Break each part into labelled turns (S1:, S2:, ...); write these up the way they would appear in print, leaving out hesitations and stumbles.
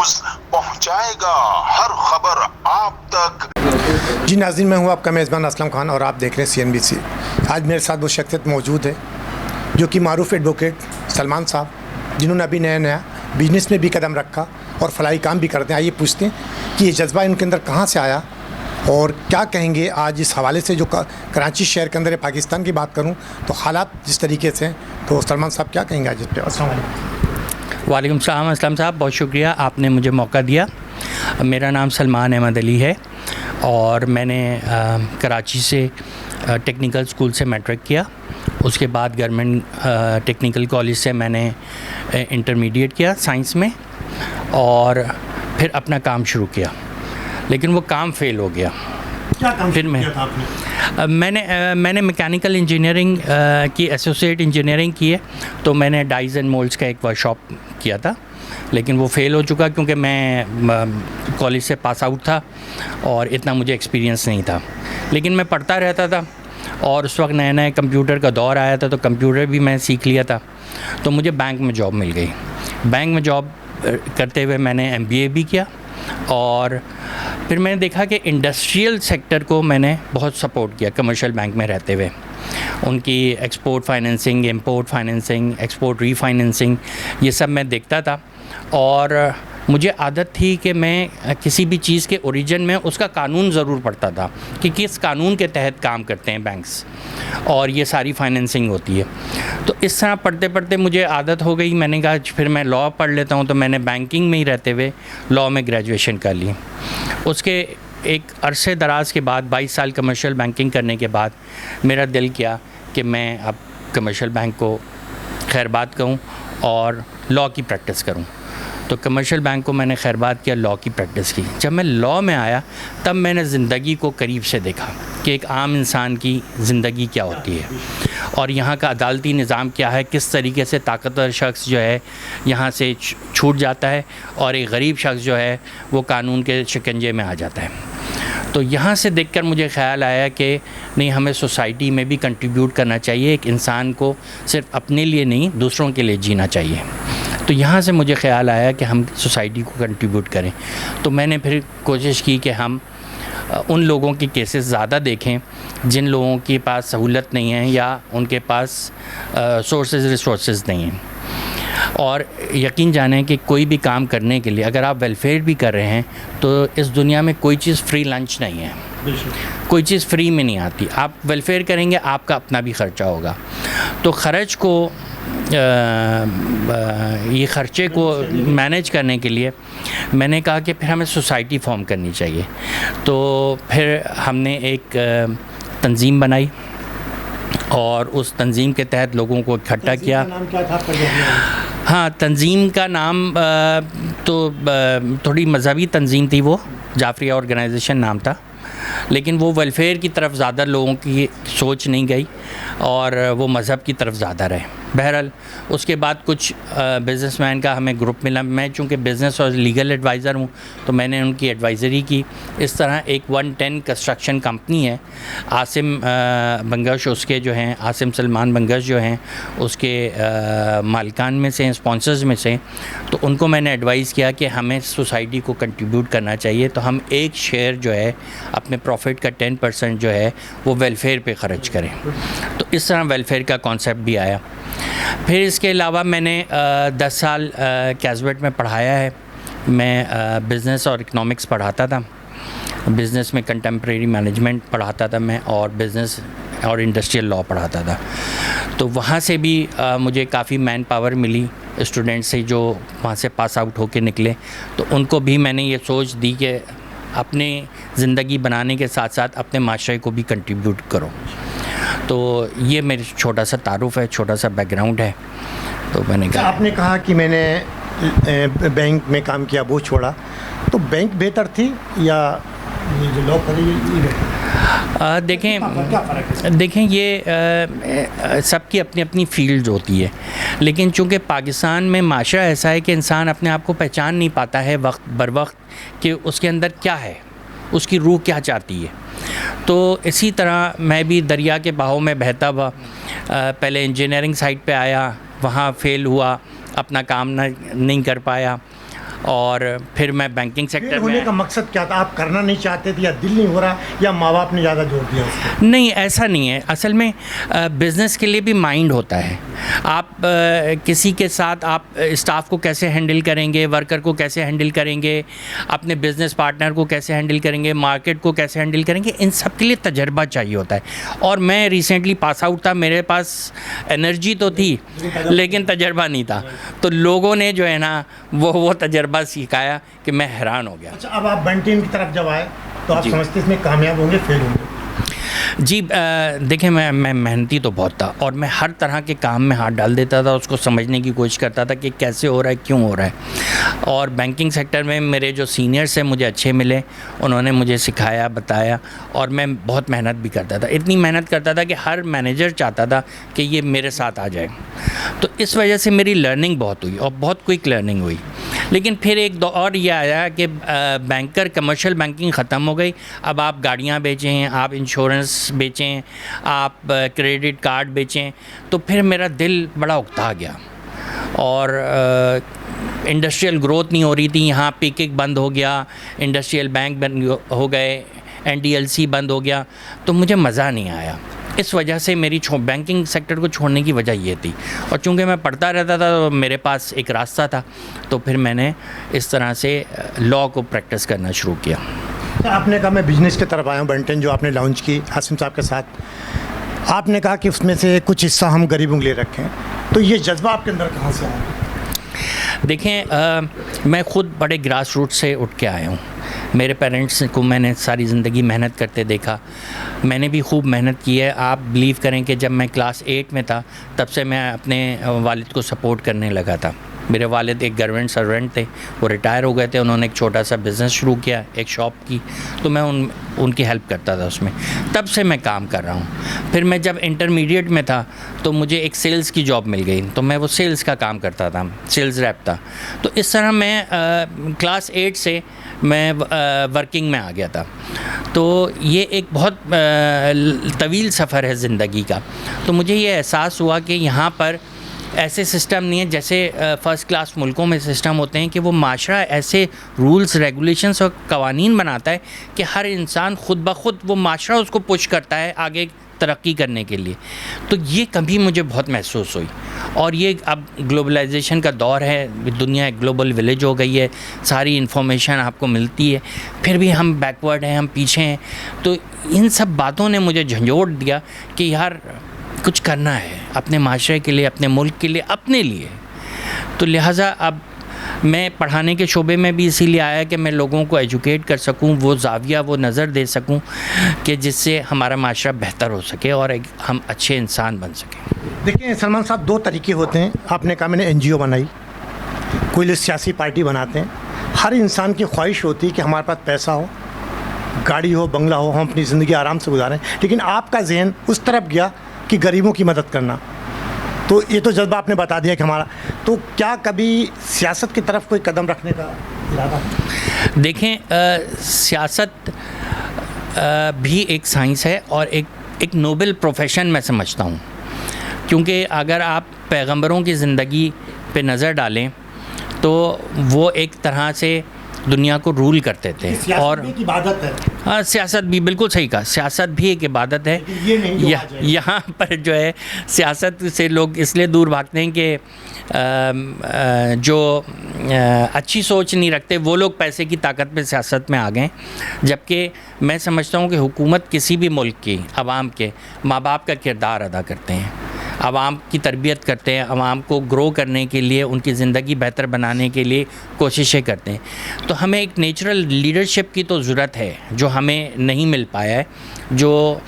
S1: News پہنچائے گا ہر خبر آپ تک۔
S2: جی ناظرین، میں ہوں آپ کا میزبان اسلم خان اور آپ دیکھ رہے ہیں CNBC۔ آج میرے ساتھ وہ شخصیت موجود ہے جو کہ معروف ایڈوکیٹ سلمان صاحب، جنہوں نے ابھی نیا بزنس میں بھی قدم رکھا اور فلاحی کام بھی کرتے ہیں۔ آئیے پوچھتے ہیں کہ یہ جذبہ ان کے اندر کہاں سے آیا اور کیا کہیں گے آج اس حوالے سے جو کراچی شہر کے اندر پاکستان کی بات کروں تو حالات جس طریقے سے ہیں، تو سلمان صاحب کیا کہیں گے آج اس پہ؟ السلام علیکم۔
S3: وعلیکم السلام اسلم صاحب، بہت شکریہ، آپ نے مجھے موقع دیا۔ میرا نام سلمان احمد علی ہے اور میں نے کراچی سے ٹیکنیکل اسکول سے میٹرک کیا، اس کے بعد گورنمنٹ ٹیکنیکل کالج سے میں نے انٹرمیڈیٹ کیا سائنس میں، اور پھر اپنا کام شروع کیا، لیکن وہ کام فیل ہو گیا۔
S2: کیا کام
S3: پھر
S2: کیا تھا آپ نے؟
S3: میں نے میکینیکل انجینئرنگ کی ایسوسیٹ انجینئرنگ کی ہے، تو میں نے ڈائز اینڈ مولڈس کا ایک ورک شاپ کیا تھا، لیکن وہ فیل ہو چکا کیونکہ میں کالج سے پاس آؤٹ تھا اور اتنا مجھے ایکسپیرینس نہیں تھا، لیکن میں پڑھتا رہتا تھا اور اس وقت نئے کمپیوٹر کا دور آیا تھا، تو کمپیوٹر بھی میں سیکھ لیا تھا، تو مجھے بینک میں جاب مل گئی۔ بینک میں جاب کرتے ہوئے میں نے MBA بھی کیا، اور پھر میں نے دیکھا کہ انڈسٹریل سیکٹر کو میں نے بہت سپورٹ کیا کمرشل بینک میں رہتے ہوئے، ان کی export financing, import financing, export refinancing, یہ سب میں دیکھتا تھا، اور مجھے عادت تھی کہ میں کسی بھی چیز کے اوریجن میں اس کا قانون ضرور پڑھتا تھا کہ کس قانون کے تحت کام کرتے ہیں بینکس اور یہ ساری فائنینسنگ ہوتی ہے۔ تو اس طرح پڑھتے پڑھتے مجھے عادت ہو گئی، میں نے کہا پھر میں لاء پڑھ لیتا ہوں، تو میں نے بینکنگ میں ہی رہتے ہوئے لاء میں گریجویشن کر لی۔ اس کے ایک عرصے دراز کے بعد 22 سال کمرشل بینکنگ کرنے کے بعد میرا دل کیا کہ میں اب کمرشل بینک کو خیرباد کروں اور لاء کی پریکٹس کروں، تو کمرشل بینک کو میں نے خیرباد کیا، لاء کی پریکٹس کی۔ جب میں لاء میں آیا تب میں نے زندگی کو قریب سے دیکھا کہ ایک عام انسان کی زندگی کیا ہوتی ہے اور یہاں کا عدالتی نظام کیا ہے، کس طریقے سے طاقتور شخص جو ہے یہاں سے چھوٹ جاتا ہے اور ایک غریب شخص جو ہے وہ قانون کے شکنجے میں آ جاتا ہے۔ تو یہاں سے دیکھ کر مجھے خیال آیا کہ نہیں، ہمیں سوسائٹی میں بھی کنٹریبیوٹ کرنا چاہیے، ایک انسان کو صرف اپنے لیے نہیں دوسروں کے لیے جینا چاہیے۔ تو یہاں سے مجھے خیال آیا کہ ہم سوسائٹی کو کنٹریبیوٹ کریں، تو میں نے پھر کوشش کی کہ ہم ان لوگوں کی کیسز زیادہ دیکھیں جن لوگوں کے پاس سہولت نہیں ہے یا ان کے پاس ریسورسز نہیں ہیں، اور یقین جانیں کہ کوئی بھی کام کرنے کے لیے اگر آپ ویلفیئر بھی کر رہے ہیں تو اس دنیا میں کوئی چیز فری لنچ نہیں ہے، کوئی چیز فری میں نہیں آتی۔ آپ ویلفیئر کریں گے، آپ کا اپنا بھی خرچہ ہوگا، تو خرچ کو یہ خرچے کو مینیج کرنے کے لیے میں نے کہا کہ پھر ہمیں سوسائٹی فارم کرنی چاہیے۔ تو پھر ہم نے ایک تنظیم بنائی اور اس تنظیم کے تحت لوگوں کو اکٹھا کیا۔ ہاں، تنظیم کا نام تو تھوڑی مذہبی تنظیم تھی، وہ جعفریہ آرگنائزیشن نام تھا، لیکن وہ ویلفیئر کی طرف زیادہ لوگوں کی سوچ نہیں گئی اور وہ مذہب کی طرف زیادہ رہے۔ بہرحال اس کے بعد کچھ بزنس مین کا ہمیں گروپ ملا، میں چونکہ بزنس اور لیگل ایڈوائزر ہوں تو میں نے ان کی ایڈوائزری کی۔ اس طرح ایک 110 کنسٹرکشن کمپنی ہے، عاصم بنگش اس کے جو ہیں، عاصم سلمان بنگش جو ہیں اس کے مالکان میں سے، اسپانسرز میں سے، تو ان کو میں نے ایڈوائز کیا کہ ہمیں سوسائٹی کو کنٹریبیوٹ کرنا چاہیے، تو ہم ایک شیئر جو ہے اپنے پروفٹ کا 10% جو ہے وہ ویلفیئر پہ خرچ کریں۔ تو اس طرح ویلفیئر کا کانسیپٹ بھی آیا۔ پھر اس کے علاوہ میں نے 10 سال کیزویٹ میں پڑھایا ہے۔ میں بزنس اور اکنامکس پڑھاتا تھا، بزنس میں کنٹمپریری مینجمنٹ پڑھاتا تھا میں، اور بزنس اور انڈسٹریل لاء پڑھاتا تھا۔ تو وہاں سے بھی مجھے کافی مین پاور ملی اسٹوڈنٹ سے جو وہاں سے پاس آؤٹ ہو کے نکلے، تو ان کو بھی میں نے یہ سوچ دی کہ اپنے زندگی بنانے کے ساتھ ساتھ اپنے معاشرے کو بھی کنٹریبیوٹ کرو۔ تو یہ میرے چھوٹا سا تعارف ہے، چھوٹا سا بیک گراؤنڈ ہے۔ تو میں نے کہا،
S2: آپ نے کہا کہ میں نے بینک میں کام کیا، وہ چھوڑا، تو بینک بہتر تھی یا یہ جو لاء کری؟
S3: دیکھیں یہ سب کی اپنی اپنی فیلڈ ہوتی ہے، لیکن چونکہ پاکستان میں معاشرہ ایسا ہے کہ انسان اپنے آپ کو پہچان نہیں پاتا ہے وقت بر وقت کہ اس کے اندر کیا ہے، اس کی روح کیا چاہتی ہے۔ تو اسی طرح میں بھی دریا کے بہاؤ میں بہتا ہوا پہلے انجینئرنگ سائٹ پہ آیا، وہاں فیل ہوا، اپنا کام نہیں کر پایا، اور پھر میں بینکنگ سیکٹر
S2: ہونے
S3: میں.
S2: کا مقصد کیا تھا؟ آپ کرنا نہیں چاہتے تھے یا دل نہیں ہو رہا یا ماں باپ نے زیادہ زور دیا اس کو؟
S3: نہیں ایسا نہیں ہے. اصل میں بزنس کے لیے بھی مائنڈ ہوتا ہے. آپ کسی کے ساتھ آپ اسٹاف کو کیسے ہینڈل کریں گے, ورکر کو کیسے ہینڈل کریں گے, اپنے بزنس پارٹنر کو کیسے ہینڈل کریں گے, مارکیٹ کو کیسے ہینڈل کریں گے, ان سب کے لیے تجربہ چاہیے ہوتا ہے. اور میں ریسنٹلی پاس آؤٹ تھا, میرے پاس انرجی تو تھی لیکن تجربہ نہیں تھا. تو لوگوں نے جو ہے نا وہ تجربہ سکھایا کہ میں حیران ہو گیا.
S2: اچھا, اب آپ بنٹین کی طرف جب آئے تو آپ سمجھتے اس میں کامیاب ہوں گے فیل ہوں گے؟
S3: جی دیکھیں میں محنتی تو بہت تھا اور میں ہر طرح کے کام میں ہاتھ ڈال دیتا تھا, اس کو سمجھنے کی کوشش کرتا تھا کہ کیسے ہو رہا ہے, کیوں ہو رہا ہے. اور بینکنگ سیکٹر میں میرے جو سینئرس ہیں مجھے اچھے ملے, انہوں نے مجھے سکھایا, بتایا, اور میں بہت محنت بھی کرتا تھا. اتنی محنت کرتا تھا کہ ہر مینیجر چاہتا تھا کہ یہ میرے ساتھ آ جائے. تو اس وجہ سے میری لرننگ بہت ہوئی اور بہت کوئک لرننگ ہوئی. لیکن پھر ایک دور یہ آیا کہ بینکر کمرشل بینکنگ ختم ہو گئی. اب آپ گاڑیاں بیچیں, آپ انشورنس بیچیں, آپ کریڈٹ کارڈ بیچیں. تو پھر میرا دل بڑا اکتا گیا اور انڈسٹریل گروتھ نہیں ہو رہی تھی. یہاں پیکک بند ہو گیا, انڈسٹریل بینک بند ہو گئے, NDLC بند ہو گیا. تو مجھے مزہ نہیں آیا. اس وجہ سے میری بینکنگ سیکٹر کو چھوڑنے کی وجہ یہ تھی. اور چونکہ میں پڑھتا رہتا تھا تو میرے پاس ایک راستہ تھا, تو پھر میں نے اس طرح سے لاء کو پریکٹس کرنا شروع کیا.
S2: آپ نے کہا میں بزنس کی طرف آیا ہوں, بنٹین جو آپ نے لانچ کی حاسم صاحب کے ساتھ, آپ نے کہا کہ اس میں سے کچھ حصہ ہم غریبوں کے لیے رکھیں. تو یہ جذبہ آپ کے اندر کہاں سے آیا؟
S3: دیکھیں میں خود بڑے گراس روٹ سے اٹھ کے آیا ہوں. میرے پیرنٹس کو میں نے ساری زندگی محنت کرتے دیکھا, میں نے بھی خوب محنت کی ہے. آپ بلیو کریں کہ جب میں کلاس 8 میں تھا تب سے میں اپنے والد کو سپورٹ کرنے لگا تھا. میرے والد ایک گورنمنٹ سرونٹ تھے, وہ ریٹائر ہو گئے تھے, انہوں نے ایک چھوٹا سا بزنس شروع کیا, ایک شاپ کی, تو میں ان کی ہیلپ کرتا تھا اس میں. تب سے میں کام کر رہا ہوں. پھر میں جب انٹرمیڈیٹ میں تھا تو مجھے ایک سیلز کی جاب مل گئی, تو میں وہ سیلز کا کام کرتا تھا, سیلز ریپ تھا. تو اس طرح میں کلاس 8 سے میں ورکنگ میں آ گیا تھا. تو یہ ایک بہت طویل سفر ہے زندگی کا. تو مجھے یہ احساس ہوا کہ یہاں پر ایسے سسٹم نہیں ہے جیسے فرسٹ کلاس ملکوں میں سسٹم ہوتے ہیں کہ وہ معاشرہ ایسے رولز ریگولیشنز اور قوانین بناتا ہے کہ ہر انسان خود بخود وہ معاشرہ اس کو پش کرتا ہے آگے ترقی کرنے کے لیے. تو یہ کبھی مجھے بہت محسوس ہوئی. اور یہ اب گلوبلائزیشن کا دور ہے, دنیا ایک گلوبل ولیج ہو گئی ہے, ساری انفارمیشن آپ کو ملتی ہے, پھر بھی ہم بیکورڈ ہیں, ہم پیچھے ہیں. تو ان سب باتوں نے مجھے جھنجھوڑ دیا کہ یار کچھ کرنا ہے اپنے معاشرے کے لیے, اپنے ملک کے لیے, اپنے لیے. تو لہٰذا اب میں پڑھانے کے شعبے میں بھی اسی لیے آیا کہ میں لوگوں کو ایجوکیٹ کر سکوں, وہ زاویہ وہ نظر دے سکوں کہ جس سے ہمارا معاشرہ بہتر ہو سکے اور ہم اچھے انسان بن سکیں.
S2: دیکھیں سلمان صاحب, 2 طریقے ہوتے ہیں. آپ نے کہا میں نے NGO بنائی, کوئی لوگ سیاسی پارٹی بناتے ہیں. ہر انسان کی خواہش ہوتی ہے کہ ہمارے پاس پیسہ ہو, گاڑی ہو, بنگلہ ہو, ہم اپنی زندگی آرام سے گزاریں. لیکن آپ کا ذہن اس طرف گیا کہ غریبوں کی مدد کرنا. تو یہ تو جذبہ آپ نے بتا دیا کہ ہمارا. تو کیا کبھی سیاست کی طرف کوئی قدم رکھنے کا ارادہ؟
S3: دیکھیں سیاست بھی ایک سائنس ہے اور ایک نوبل پروفیشن میں سمجھتا ہوں. کیونکہ اگر آپ پیغمبروں کی زندگی پہ نظر ڈالیں تو وہ ایک طرح سے دنیا کو رول کرتے تھے. اور
S2: ایک عبادت ہے.
S3: ہاں سیاست بھی بالکل صحیح کہا, سیاست بھی ایک عبادت ہے. یہاں پر جو ہے سیاست سے لوگ اس لیے دور بھاگتے ہیں کہ جو اچھی سوچ نہیں رکھتے وہ لوگ پیسے کی طاقت پہ سیاست میں آ گئے. جبکہ میں سمجھتا ہوں کہ حکومت کسی بھی ملک کی عوام کے ماں باپ کا کردار ادا کرتے ہیں, عوام کی تربیت کرتے ہیں, عوام کو گرو کرنے کے لیے, ان کی زندگی بہتر بنانے کے لیے کوششیں کرتے ہیں. تو ہمیں ایک نیچرل لیڈرشپ کی تو ضرورت ہے جو ہمیں نہیں مل پایا ہے. جو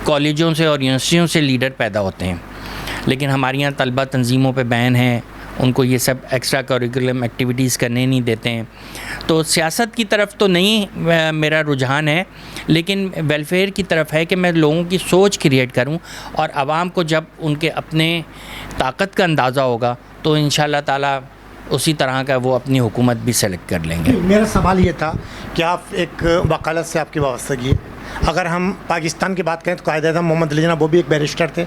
S3: کالجوں سے اور یونیورسٹیوں سے لیڈر پیدا ہوتے ہیں, لیکن ہمارے یہاں طلبہ تنظیموں پہ بین ہیں, ان کو یہ سب ایکسٹرا کریکولم ایکٹیویٹیز کرنے نہیں دیتے ہیں. تو سیاست کی طرف تو نہیں میرا رجحان ہے, لیکن ویلفیئر کی طرف ہے کہ میں لوگوں کی سوچ کریٹ کروں, اور عوام کو جب ان کے اپنے طاقت کا اندازہ ہوگا تو انشاءاللہ تعالیٰ اسی طرح کا وہ اپنی حکومت بھی سلیکٹ کر لیں گے.
S2: میرا سوال یہ تھا کہ آپ ایک وکالت سے آپ کی وابستگی ہے. اگر ہم پاکستان کی بات کریں تو قائد اعظم محمد علی جناح وہ بھی ایک بیرسٹر تھے.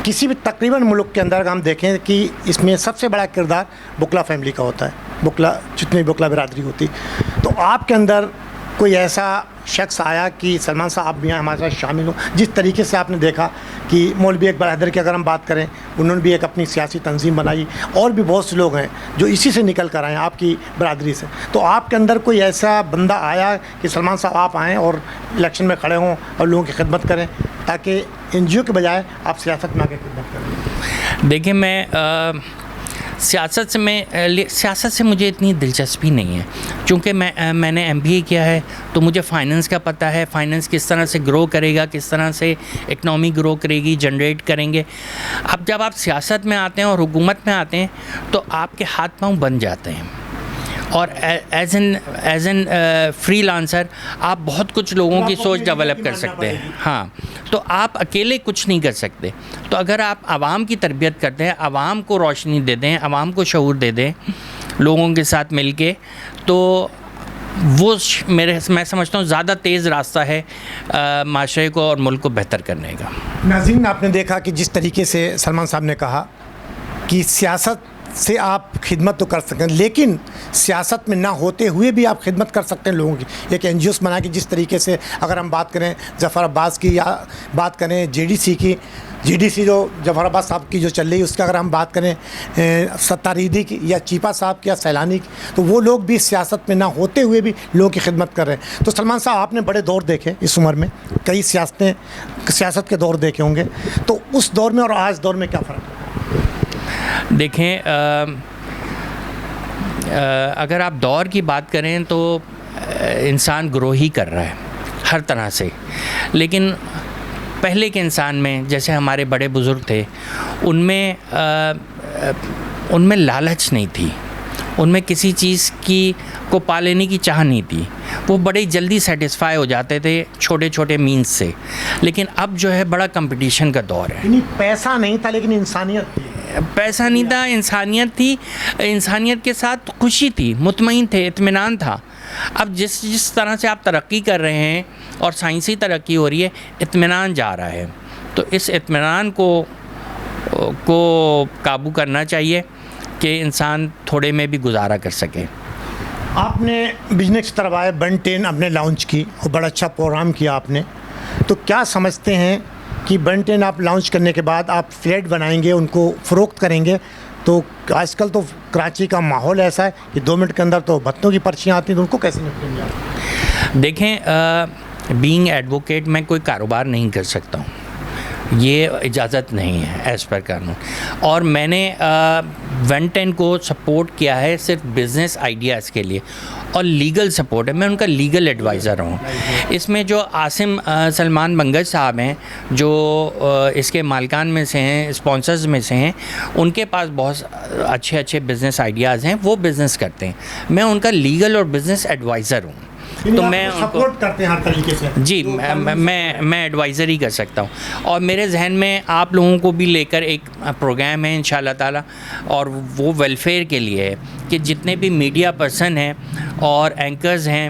S2: کسی بھی تقریباً ملک کے اندر ہم دیکھیں کہ اس میں سب سے بڑا کردار بکلا فیملی کا ہوتا ہے. بکلا جتنی بکلا برادری ہوتی. تو آپ کے اندر کوئی ایسا شخص آیا کہ سلمان صاحب بھی ہمارے ساتھ شامل ہوں؟ جس طریقے سے آپ نے دیکھا کہ مولوی اکبر حیدر کی اگر ہم بات کریں، انہوں نے بھی ایک اپنی سیاسی تنظیم بنائی، اور بھی بہت سے لوگ ہیں جو اسی سے نکل کر آئے ہیں آپ کی برادری سے. تو آپ کے اندر کوئی ایسا بندہ آیا کہ سلمان صاحب آپ آئیں اور الیکشن میں کھڑے ہوں اور لوگوں کی خدمت کریں، تاکہ این جی او کے بجائے آپ سیاست میں آ کے خدمت کریں؟
S3: دیکھیں، میں سیاست سے مجھے اتنی دلچسپی نہیں ہے، چونکہ میں نے MBA کیا ہے تو مجھے فائننس کا پتہ ہے، فائننس کس طرح سے گرو کرے گا، کس طرح سے اکنامی گرو کرے گی، جنریٹ کریں گے. اب جب آپ سیاست میں آتے ہیں اور حکومت میں آتے ہیں تو آپ کے ہاتھ پاؤں بن جاتے ہیں، اور ایز این فری لانسر آپ بہت کچھ لوگوں کی سوچ ڈیولپ کر سکتے ہیں. ہاں، تو آپ اکیلے کچھ نہیں کر سکتے. تو اگر آپ عوام کی تربیت کرتے ہیں، عوام کو روشنی دے دیں، عوام کو شعور دے دیں لوگوں کے ساتھ مل کے، تو وہ میں سمجھتا ہوں زیادہ تیز راستہ ہے معاشرے کو اور ملک کو بہتر کرنے کا.
S2: ناظرین، آپ نے دیکھا کہ جس طریقے سے سلمان صاحب نے کہا کہ سیاست سے آپ خدمت تو کر سکتے ہیں، لیکن سیاست میں نہ ہوتے ہوئے بھی آپ خدمت کر سکتے ہیں لوگوں کی. ایک NGOs بنا کے جس طریقے سے اگر ہم بات کریں ظفر عباس کی، یا بات کریں JDC کی، GDC جو ظفر عباس صاحب کی جو چل رہی ہے اس کا اگر ہم بات کریں ستاریدی کی یا چیپا صاحب کی یا سیلانی کی، تو وہ لوگ بھی سیاست میں نہ ہوتے ہوئے بھی لوگوں کی خدمت کر رہے ہیں. تو سلمان صاحب، آپ نے بڑے دور دیکھے اس عمر میں، کئی سیاست کے دور دیکھے ہوں گے، تو اس دور میں اور آج دور میں کیا فرق ہے؟
S3: دیکھیں، اگر آپ دور کی بات کریں تو انسان گرو ہی کر رہا ہے ہر طرح سے، لیکن پہلے کے انسان میں جیسے ہمارے بڑے بزرگ تھے، ان میں لالچ نہیں تھی، ان میں کسی چیز کو پا لینے کی چاہ نہیں تھی، وہ بڑے جلدی سیٹسفائی ہو جاتے تھے چھوٹے چھوٹے مینز سے. لیکن اب جو ہے بڑا کمپٹیشن کا دور ہے.
S2: یعنی پیسہ نہیں تھا لیکن انسانیت تھی.
S3: پیسہ نہیں تھا، انسانیت تھی، انسانیت کے ساتھ خوشی تھی، مطمئن تھے، اطمینان تھا. اب جس طرح سے آپ ترقی کر رہے ہیں اور سائنسی ترقی ہو رہی ہے، اطمینان جا رہا ہے. تو اس اطمینان کو قابو کرنا چاہیے کہ انسان تھوڑے میں بھی گزارا کر سکے.
S2: آپ نے بزنس کی طرف آئے، بن 10 آپ نے لانچ کی اور بڑا اچھا پروگرام کیا آپ نے. تو کیا سمجھتے ہیں کہ بن 10 آپ لانچ کرنے کے بعد آپ فلیٹ بنائیں گے، ان کو فروخت کریں گے؟ تو آج کل تو کراچی کا ماحول ایسا ہے کہ 2 منٹ کے اندر تو بھتوں کی پرچیاں آتی ہیں، تو ان کو کیسے نپٹیں گے آپ؟
S3: دیکھیں، بینگ ایڈوکیٹ میں کوئی کاروبار نہیں کر سکتا ہوں، یہ اجازت نہیں ہے ایز پر قانون. اور میں نے بن 10 کو سپورٹ کیا ہے صرف بزنس آئیڈیاز کے لیے، اور لیگل سپورٹ ہے، میں ان کا لیگل ایڈوائزر ہوں. اس میں جو عاصم سلمان منگج صاحب ہیں، جو اس کے مالکان میں سے ہیں، اسپانسرز میں سے ہیں، ان کے پاس بہت اچھے بزنس آئیڈیاز ہیں، وہ بزنس کرتے ہیں. میں ان کا لیگل اور بزنس ایڈوائزر ہوں. تو میں
S2: سپورٹ کرتے ہیں ہر طریقے سے.
S3: جی، میں ایڈوائزر ہی کر سکتا ہوں. اور میرے ذہن میں آپ لوگوں کو بھی لے کر ایک پروگرام ہے انشاءاللہ تعالیٰ، اور وہ ویلفیئر کے لیے ہے کہ جتنے بھی میڈیا پرسن ہیں اور اینکرز ہیں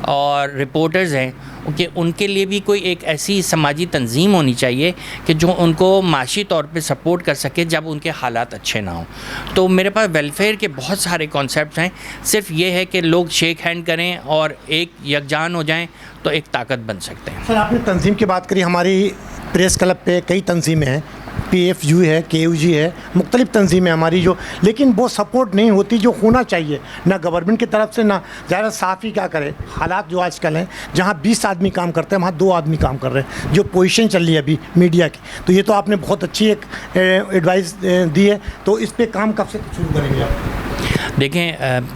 S3: اور رپورٹرز ہیں، کہ ان کے لیے بھی کوئی ایک ایسی سماجی تنظیم ہونی چاہیے کہ جو ان کو معاشی طور پہ سپورٹ کر سکے جب ان کے حالات اچھے نہ ہوں. تو میرے پاس ویلفیئر کے بہت سارے کانسیپٹس ہیں. صرف یہ ہے کہ لوگ شیک ہینڈ کریں اور ایک یکجان ہو جائیں تو ایک طاقت بن سکتے ہیں.
S2: سر، آپ نے تنظیم کی بات کری. ہماری پریس کلب پہ کئی تنظیمیں ہیں، PFU ہے، KUG ہے، مختلف تنظیمیں ہماری جو، لیکن وہ سپورٹ نہیں ہوتی جو ہونا چاہیے، نہ گورنمنٹ کی طرف سے، نہ ظاہر صحافی کیا کرے. حالات جو آج کل ہیں، جہاں 20 آدمی کام کرتے ہیں وہاں 2 آدمی کام کر رہے ہیں، جو پوزیشن چل رہی ہے ابھی میڈیا کی. تو یہ تو آپ نے بہت اچھی ایک ایڈوائز دی ہے. تو اس پہ کام کب سے شروع کریں گے آپ؟
S3: دیکھیں،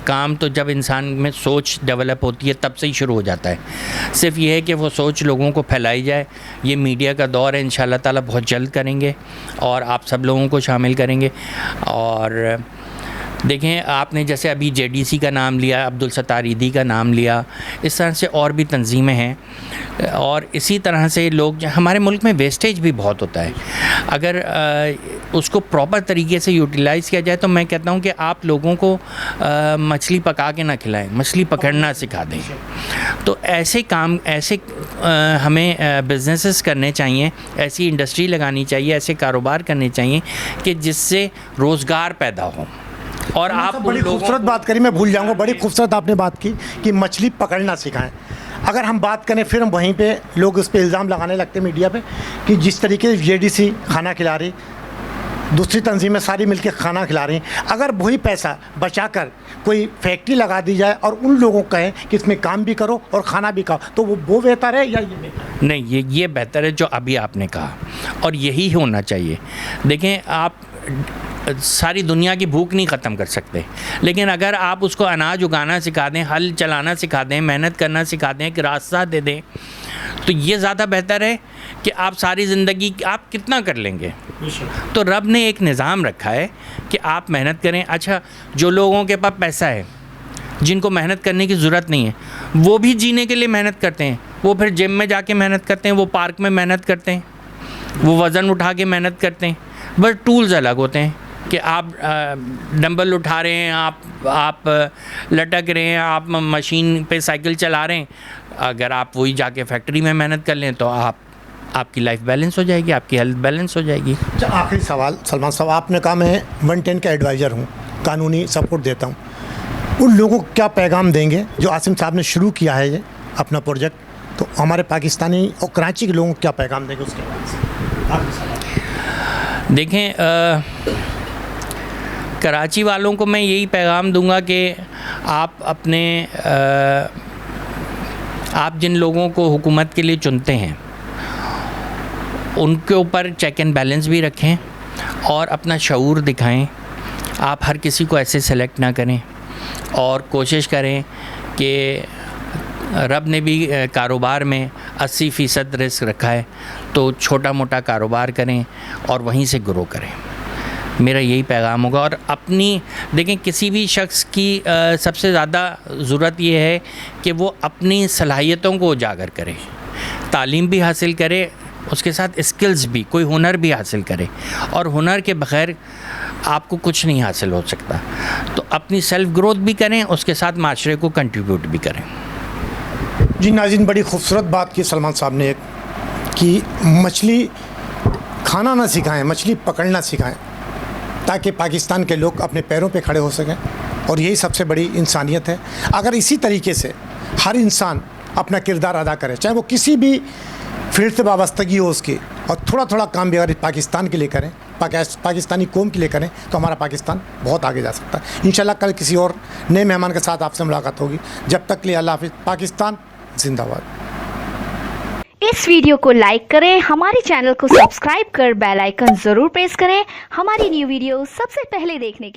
S3: کام تو جب انسان میں سوچ ڈیولپ ہوتی ہے تب سے ہی شروع ہو جاتا ہے. صرف یہ ہے کہ وہ سوچ لوگوں کو پھیلائی جائے. یہ میڈیا کا دور ہے، انشاءاللہ تعالیٰ بہت جلد کریں گے اور آپ سب لوگوں کو شامل کریں گے. اور دیکھیں، آپ نے جیسے ابھی JDC کا نام لیا، عبدالستار ایدھی کا نام لیا، اس طرح سے اور بھی تنظیمیں ہیں. اور اسی طرح سے لوگ، ہمارے ملک میں ویسٹیج بھی بہت ہوتا ہے. اگر اس کو پراپر طریقے سے یوٹیلائز کیا جائے تو میں کہتا ہوں کہ آپ لوگوں کو مچھلی پکا کے نہ کھلائیں، مچھلی پکڑنا سکھا دیں. تو ایسے ہمیں بزنسز کرنے چاہیے، ایسی انڈسٹری لگانی چاہیے، ایسے کاروبار کرنے چاہیے کہ جس سے روزگار پیدا ہو اور آپ
S2: بڑی خوبصورت بات کری, میں بھول جاؤں گا, بڑی خوبصورت آپ نے بات کی کہ مچھلی پکڑنا سکھائیں. اگر ہم بات کریں پھر ہم وہیں پہ لوگ اس پہ الزام لگانے لگتے ہیں میڈیا پہ کہ جس طریقے سے JDC کھانا کھلا رہی, دوسری تنظیمیں ساری مل کے کھانا کھلا رہی ہیں, اگر وہی پیسہ بچا کر کوئی فیکٹری لگا دی جائے اور ان لوگوں کو کہیں کہ اس میں کام بھی کرو اور کھانا بھی کھاؤ, تو وہ بہتر ہے یا یہ بہتر ہے؟
S3: نہیں, یہ بہتر ہے جو ابھی آپ نے کہا, اور یہی ہونا چاہیے. دیکھیں, آپ ساری دنیا کی بھوک نہیں ختم کر سکتے, لیکن اگر آپ اس کو اناج اگانا سکھا دیں, ہل چلانا سکھا دیں, محنت کرنا سکھا دیں, ایک راستہ دے دیں, تو یہ زیادہ بہتر ہے کہ آپ ساری زندگی آپ کتنا کر لیں گے. تو رب نے ایک نظام رکھا ہے کہ آپ محنت کریں. اچھا, جو لوگوں کے پاس پیسہ ہے, جن کو محنت کرنے کی ضرورت نہیں ہے, وہ بھی جینے کے لیے محنت کرتے ہیں. وہ پھر جم میں جا کے محنت کرتے ہیں, وہ پارک میں محنت کرتے ہیں, وہ وزن اٹھا کے محنت کرتے ہیں. بس ٹولز الگ ہوتے ہیں کہ آپ ڈمبل اٹھا رہے ہیں, آپ لٹک رہے ہیں, آپ مشین پہ سائیکل چلا رہے ہیں. اگر آپ وہی جا کے فیکٹری میں محنت کر لیں تو آپ کی لائف بیلنس ہو جائے گی, آپ کی ہیلتھ بیلنس ہو جائے گی.
S2: آخری سوال سلمان صاحب, آپ نے کہا میں 110 کا ایڈوائزر ہوں, قانونی سپورٹ دیتا ہوں, ان لوگوں کو کیا پیغام دیں گے جو عاصم صاحب نے شروع کیا ہے یہ اپنا پروجیکٹ, تو ہمارے پاکستانی اور کراچی کے لوگوں کو کیا پیغام دیں گے اس کے بعد؟
S3: دیکھیں, کراچی والوں کو میں یہی پیغام دوں گا کہ آپ جن لوگوں کو حکومت کے لیے چنتے ہیں ان کے اوپر چیک اینڈ بیلنس بھی رکھیں اور اپنا شعور دکھائیں. آپ ہر کسی کو ایسے سلیکٹ نہ کریں, اور کوشش کریں کہ رب نے بھی کاروبار میں 80% رسک رکھا ہے, تو چھوٹا موٹا کاروبار کریں اور وہیں سے گرو کریں. میرا یہی پیغام ہوگا. اور دیکھیں, کسی بھی شخص کی سب سے زیادہ ضرورت یہ ہے کہ وہ اپنی صلاحیتوں کو اجاگر کرے, تعلیم بھی حاصل کرے, اس کے ساتھ اسکلز بھی, کوئی ہنر بھی حاصل کرے, اور ہنر کے بغیر آپ کو کچھ نہیں حاصل ہو سکتا. تو اپنی سیلف گروتھ بھی کریں, اس کے ساتھ معاشرے کو کنٹریبیوٹ بھی کریں.
S2: جی ناظرین, بڑی خوبصورت بات کی سلمان صاحب نے ایک, کہ مچھلی کھانا نہ سکھائیں, مچھلی پکڑنا سکھائیں, تاکہ پاکستان کے لوگ اپنے پیروں پہ کھڑے ہو سکیں, اور یہی سب سے بڑی انسانیت ہے. اگر اسی طریقے سے ہر انسان اپنا کردار ادا کرے, چاہے وہ کسی بھی فیلڈ سے وابستگی ہو اس کی, اور تھوڑا تھوڑا کام بھی اگر پاکستان کے لیے کریں, پاکستانی قوم کے لیے کریں, تو ہمارا پاکستان بہت آگے جا سکتا ہے. انشاءاللہ کل کسی اور نئے مہمان کے ساتھ آپ سے ملاقات ہوگی. جب تک کے لیے اللہ حافظ. پاکستان زندہ باد.
S4: اس ویڈیو کو لائک کریں, ہمارے چینل کو سبسکرائب کر بیل آئیکن ضرور پریس کریں ہماری نیو ویڈیو سب سے پہلے دیکھنے کے لیے.